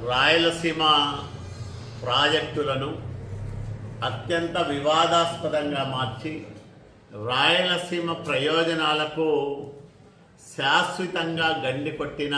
రాయలసీమ ప్రాజెక్టులను అత్యంత వివాదాస్పదంగా మార్చి రాయలసీమ ప్రయోజనాలకు శాశ్వతంగా గండి కొట్టిన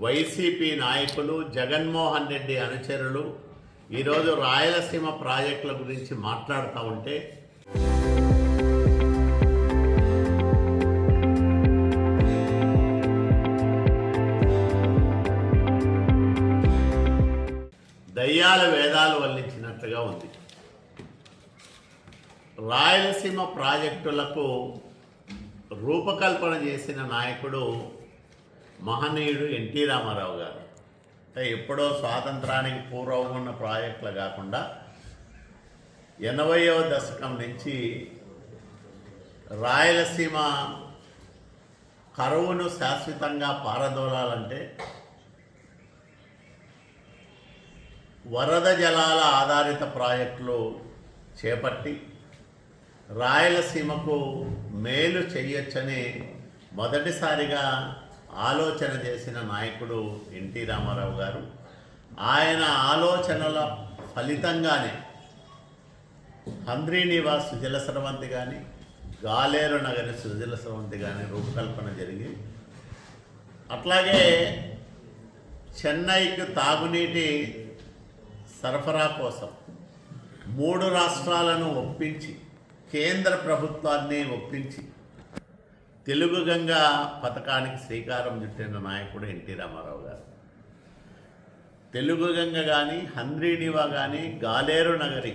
వైసీపీ నాయకులు జగన్మోహన్ రెడ్డి అనుచరులు ఈరోజు రాయలసీమ ప్రాజెక్టుల గురించి మాట్లాడుతూ ఉంటే దయ్యాల వేదాలు వల్లించినట్లుగా ఉంది. రాయలసీమ ప్రాజెక్టులకు రూపకల్పన చేసిన నాయకుడు మహనీయుడు ఎన్టీ రామారావు గారు. అంటే ఎప్పుడో స్వాతంత్రానికి పూర్వం ఉన్న ప్రాజెక్టులు కాకుండా 80వ దశకం నుంచి రాయలసీమ కరువును శాశ్వతంగా పారదోలాలంటే వరద జలాల ఆధారిత ప్రాజెక్టులు చేపట్టి రాయలసీమకు మేలు చేయొచ్చని మొదటిసారిగా ఆలోచన చేసిన నాయకుడు ఎన్టీ రామారావు గారు. ఆయన ఆలోచనల ఫలితంగానే హంద్రీనివాస్ సుజల స్రవంతి కానీ గాలేరు నగరి సుజల స్రవంతి కానీ రూపకల్పన జరిగి, అట్లాగే చెన్నైకి తాగునీటి సరఫరా కోసం 3 రాష్ట్రాలను ఒప్పించి కేంద్ర ప్రభుత్వాన్ని ఒప్పించి తెలుగు గంగా పథకానికి శ్రీకారం చుట్టిన నాయకుడు ఎన్టీ రామారావు గారు. తెలుగు గంగ కానీ హంద్రీనివా కానీ గాలేరు నగరి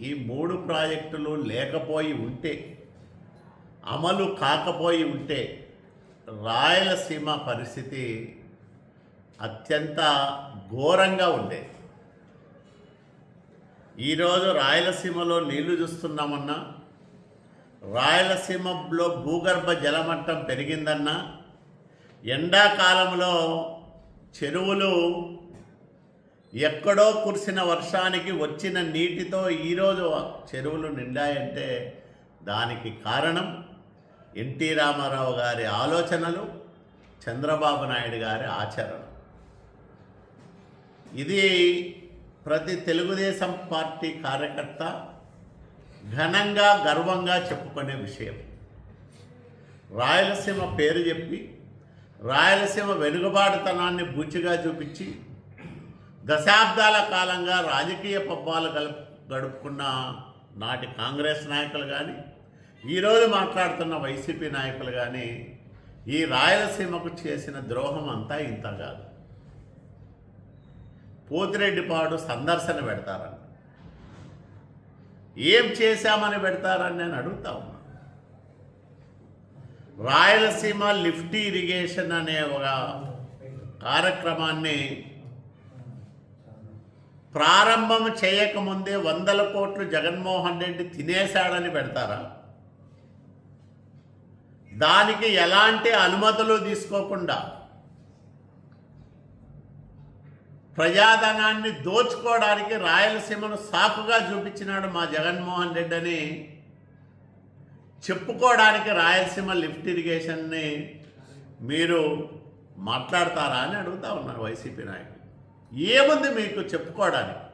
ఈ 3 ప్రాజెక్టులు లేకపోయి ఉంటే, అమలు కాకపోయి ఉంటే రాయలసీమ పరిస్థితి అత్యంత ఘోరంగా ఉండేది. ఈరోజు రాయలసీమలో నీళ్లు చూస్తున్నామన్నా, రాయలసీమలో భూగర్భ జలమట్టం పెరిగిందన్నా, ఎండాకాలంలో చెరువులు ఎక్కడో కురిసిన వర్షానికి వచ్చిన నీటితో ఈరోజు చెరువులు నిండాయంటే దానికి కారణం ఎన్టీ రామారావు గారి ఆలోచనలు, చంద్రబాబు నాయుడు గారి ఆచరణ. ఇది ప్రతి తెలుగుదేశం పార్టీ కార్యకర్త ఘనంగా గర్వంగా చెప్పుకునే విషయం. రాయలసీమ పేరు చెప్పి రాయలసీమ వెనుకబాటుతనాన్ని బూచిగా చూపించి దశాబ్దాల కాలంగా రాజకీయ పబ్బాలు గడుపుకున్న నాటి కాంగ్రెస్ నాయకులు కానీ, ఈరోజు మాట్లాడుతున్న వైసీపీ నాయకులు కానీ ఈ రాయలసీమకు చేసిన ద్రోహం అంతా ఇంత కాదు. పోతిరెడ్డిపాడు సందర్శన పెడతారని, ఏం చేశామని పెడతారని నేను అడుగుతా ఉన్నా. రాయలసీమ లిఫ్ట్ ఇరిగేషన్ అనే ఒక కార్యక్రమాన్ని ప్రారంభం చేయకముందే 100 కోట్లు జగన్మోహన్ రెడ్డి తినేశాడని పెడతారా? దానికి ఎలాంటి అనుమతులు తీసుకోకుండా ప్రజాధనాన్ని దోచుకోవడానికి రాయలసీమను సాకుగా చూపించినాడు మా జగన్మోహన్ రెడ్డి అని చెప్పుకోవడానికి రాయలసీమ లిఫ్ట్ ఇరిగేషన్ని మీరు మాట్లాడతారా అని అడుగుతా ఉన్నారు వైసీపీ నాయకులు. ఏముంది మీకు చెప్పుకోవడానికి?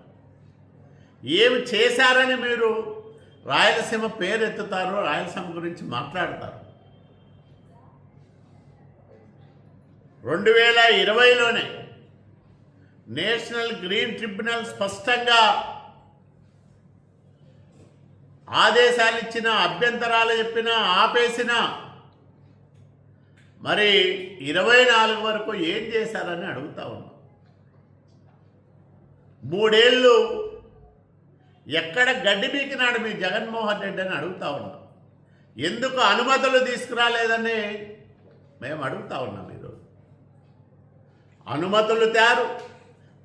ఏమి చేశారని మీరు రాయలసీమ పేరు ఎత్తుతారు, రాయలసీమ గురించి మాట్లాడతారు? 2020లోనే నేషనల్ గ్రీన్ ట్రిబ్యునల్ స్పష్టంగా ఆదేశాలు ఇచ్చిన, అభ్యంతరాలు చెప్పినా, ఆపేసిన, మరి 24 వరకు ఏం చేశారని అడుగుతా ఉన్నాం. 3 ఏళ్ళు ఎక్కడ గడ్డి పీకినాడు మీ జగన్మోహన్ రెడ్డి అని అడుగుతా ఉన్నాం. ఎందుకు అనుమతులు తీసుకురాలేదని మేము అడుగుతా ఉన్నాం. ఈరోజు అనుమతులు తేరు,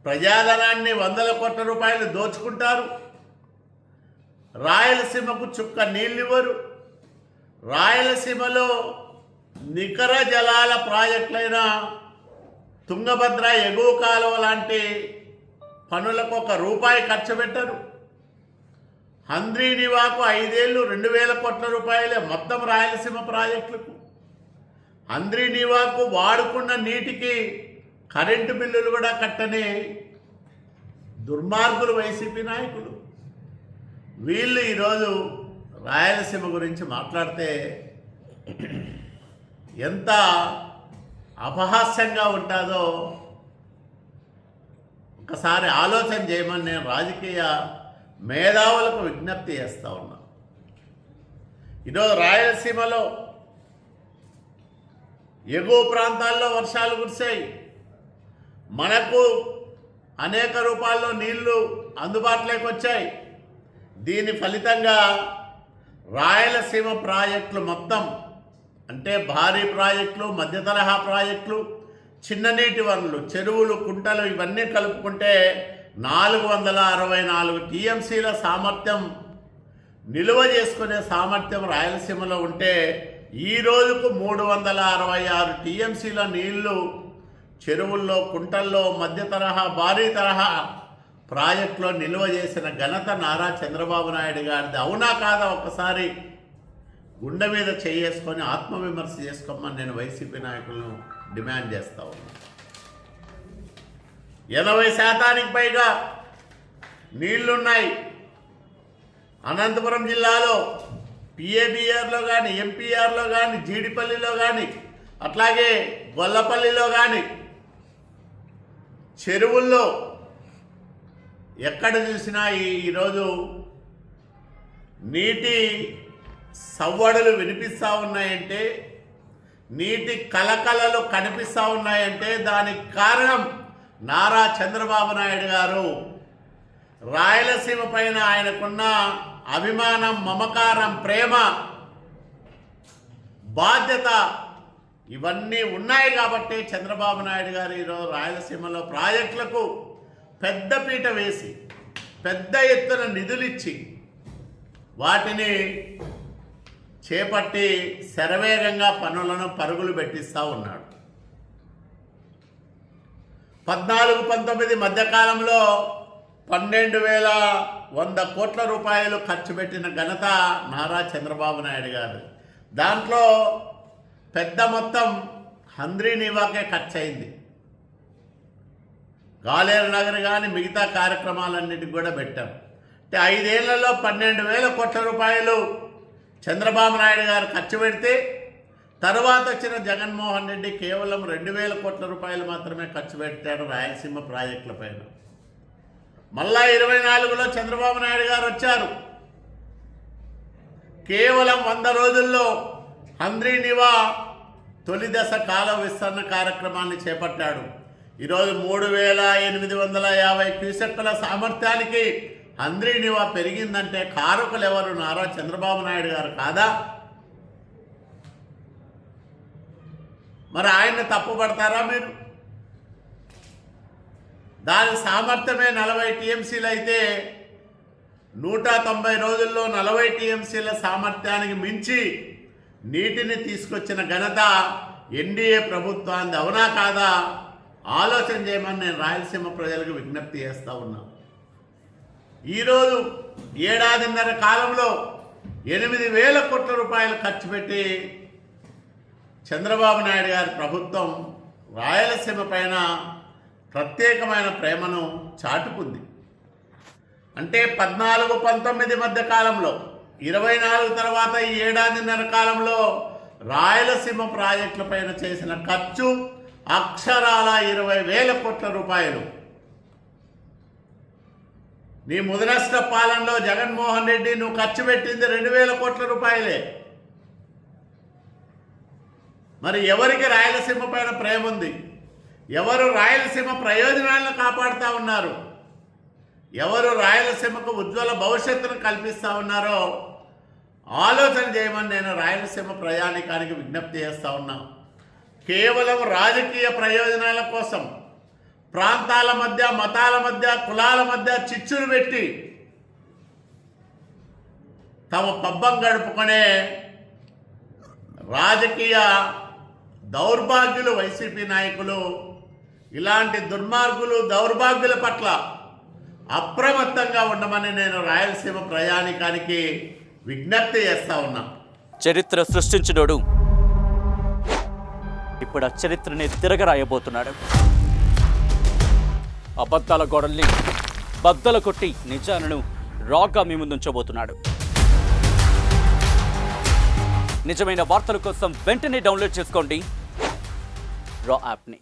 ప్రజాధనాన్ని 100 కోట్ల రూపాయలు దోచుకుంటారు, రాయలసీమకు చుక్క నీళ్ళివ్వరు. రాయలసీమలో నికర జలాల ప్రాజెక్టులైన తుంగభద్ర ఎగువ కాలువ లాంటి పనులకు ₹1 ఖర్చు పెట్టరు. హంద్రీనివాకు 5 ఏళ్ళు 2000 కోట్ల రూపాయలే మొత్తం రాయలసీమ ప్రాజెక్టులకు. హంద్రీనివాకు వాడుకున్న నీటికి కరెంటు బిల్లులు కూడా కట్టని దుర్మార్గులు వైసీపీ నాయకులు. వీళ్ళు ఈరోజు రాయలసీమ గురించి మాట్లాడితే ఎంత అపహాస్యంగా ఉంటుందో ఒకసారి ఆలోచన చేయమని నేను రాజకీయ మేధావులకు విజ్ఞప్తి చేస్తూ ఉన్నా. ఈరోజు రాయలసీమలో ఎగువ ప్రాంతాల్లో వర్షాలు కురిశాయి. మనకు అనేక రూపాల్లో నీళ్లు అందుబాటులోకి వచ్చాయి. దీని ఫలితంగా రాయలసీమ ప్రాజెక్టులు మొత్తం, అంటే భారీ ప్రాజెక్టులు, మధ్య తరహా ప్రాజెక్టులు, చిన్న నీటి వనరులు, చెరువులు, కుంటలు ఇవన్నీ కలుపుకుంటే 464 టీఎంసీల సామర్థ్యం, నిలువ చేసుకునే సామర్థ్యం రాయలసీమలో ఉంటే ఈ రోజుకు 366 టీఎంసీల నీళ్లు చెరువుల్లో, కుంటల్లో, మధ్య తరహా, భారీ తరహా ప్రాజెక్టులో నిల్వ చేసిన ఘనత నారా చంద్రబాబు నాయుడు గారిది. అవునా కాదా ఒక్కసారి గుండె మీద చేసుకొని ఆత్మవిమర్శ చేసుకోమని నేను వైసీపీ నాయకులను డిమాండ్ చేస్తా ఉన్నా. 80% పైగా నీళ్లున్నాయి. అనంతపురం జిల్లాలో పిఏబిఆర్లో కానీ, ఎంపీఆర్లో కానీ, జీడిపల్లిలో కానీ, అట్లాగే గొల్లపల్లిలో కానీ చెరువుల్లో ఎక్కడ చూసినా ఈరోజు నీటి సవ్వడులు వినిపిస్తూ ఉన్నాయంటే, నీటి కలకలలు కనిపిస్తూ ఉన్నాయంటే దానికి కారణం నారా చంద్రబాబు నాయుడు గారు. రాయలసీమ పైన ఆయనకున్న అభిమానం, మమకారం, ప్రేమ, బాధ్యత ఇవన్నీ ఉన్నాయి కాబట్టి చంద్రబాబు నాయుడు గారు ఈరోజు రాయలసీమలో ప్రాజెక్టులకు పెద్దపీట వేసి, పెద్ద ఎత్తున నిధులిచ్చి వాటిని చేపట్టి శరవేగంగా పనులను పరుగులు పెట్టిస్తూ ఉన్నాడు. 14-19 మధ్యకాలంలో 12,100 కోట్ల రూపాయలు ఖర్చు పెట్టిన ఘనత నారా చంద్రబాబు నాయుడు గారు. దాంట్లో పెద్ద మొత్తం హంద్రీనీవాకే ఖర్చు అయింది. గాలేరు నగర్ కానీ మిగతా కార్యక్రమాలన్నిటికి కూడా పెట్టాం. అంటే 5 ఏళ్లలో 12,000 కోట్ల రూపాయలు చంద్రబాబు నాయుడు గారు ఖర్చు పెడితే, తర్వాత వచ్చిన జగన్మోహన్ రెడ్డి కేవలం 2,000 కోట్ల రూపాయలు మాత్రమే ఖర్చు పెట్టాడు రాయలసీమ ప్రాజెక్టుల పైన. మళ్ళా 24లో చంద్రబాబు నాయుడు గారు వచ్చారు. కేవలం 100 రోజుల్లో హంద్రీనీవా తొలి దశ కాలువ విస్తరణ కార్యక్రమాన్ని చేపట్టాడు. ఈరోజు 3,850 క్యూసెక్కుల సామర్థ్యానికి హంద్రీనీవా పెరిగిందంటే కారకులు ఎవరు? నారా చంద్రబాబు నాయుడు గారు కాదా? మరి ఆయన్ని తప్పుపడతారా మీరు? దాని సామర్థ్యమే 40 టీఎంసీలు అయితే 190 రోజుల్లో 40 టీఎంసీల సామర్థ్యానికి మించి నీటిని తీసుకొచ్చిన ఘనత ఎన్డీఏ ప్రభుత్వాన్ని. అవునా కాదా ఆలోచన చేయమని నేను రాయలసీమ ప్రజలకు విజ్ఞప్తి చేస్తూ ఉన్నా. ఈరోజు 1.5 ఏడాది కాలంలో 8,000 కోట్ల రూపాయలు ఖర్చు పెట్టి చంద్రబాబు నాయుడు గారి ప్రభుత్వం రాయలసీమ పైన ప్రత్యేకమైన ప్రేమను చాటుకుంది. అంటే 14-19 మధ్య కాలంలో, 24 తర్వాత ఈ 1.5 ఏడాది కాలంలో రాయలసీమ ప్రాజెక్టుల పైన చేసిన ఖర్చు అక్షరాల 20,000 కోట్ల రూపాయలు. నీ ముదనష్ట పాలనలో జగన్మోహన్ రెడ్డి నువ్వు ఖర్చు పెట్టింది 2,000 కోట్ల రూపాయలే. మరి ఎవరికి రాయలసీమ పైన ప్రేమ ఉంది? ఎవరు రాయలసీమ ప్రయోజనాలను కాపాడుతూ ఉన్నారు? ఎవరు రాయలసీమకు ఉజ్వల భవిష్యత్తును కల్పిస్తూ ఉన్నారో ఆలోచన చేయమని నేను రాయలసీమ ప్రయాణికానికి విజ్ఞప్తి చేస్తూ ఉన్నా. కేవలం రాజకీయ ప్రయోజనాల కోసం ప్రాంతాల మధ్య, మతాల మధ్య, కులాల మధ్య చిచ్చులు పెట్టి తమ పబ్బం గడుపుకునే రాజకీయ దౌర్భాగ్యులు వైసీపీ నాయకులు. ఇలాంటి దుర్మార్గులు, దౌర్భాగ్యుల పట్ల అప్రమత్తంగా ఉండమని నేను రాయలసీమ ప్రయాణికానికి విజ్ఞప్తి చేస్తా ఉన్నా. చరిత్ర సృష్టించినోడు ఇప్పుడు ఆ చరిత్రని తిరగరాయబోతున్నాడు. అబద్ధాల గోడల్ని బద్దలు కొట్టి నిజాలను రాగా మీ ముందుంచబోతున్నాడు. నిజమైన వార్తల కోసం వెంటనే డౌన్లోడ్ చేసుకోండి రా యాప్ని.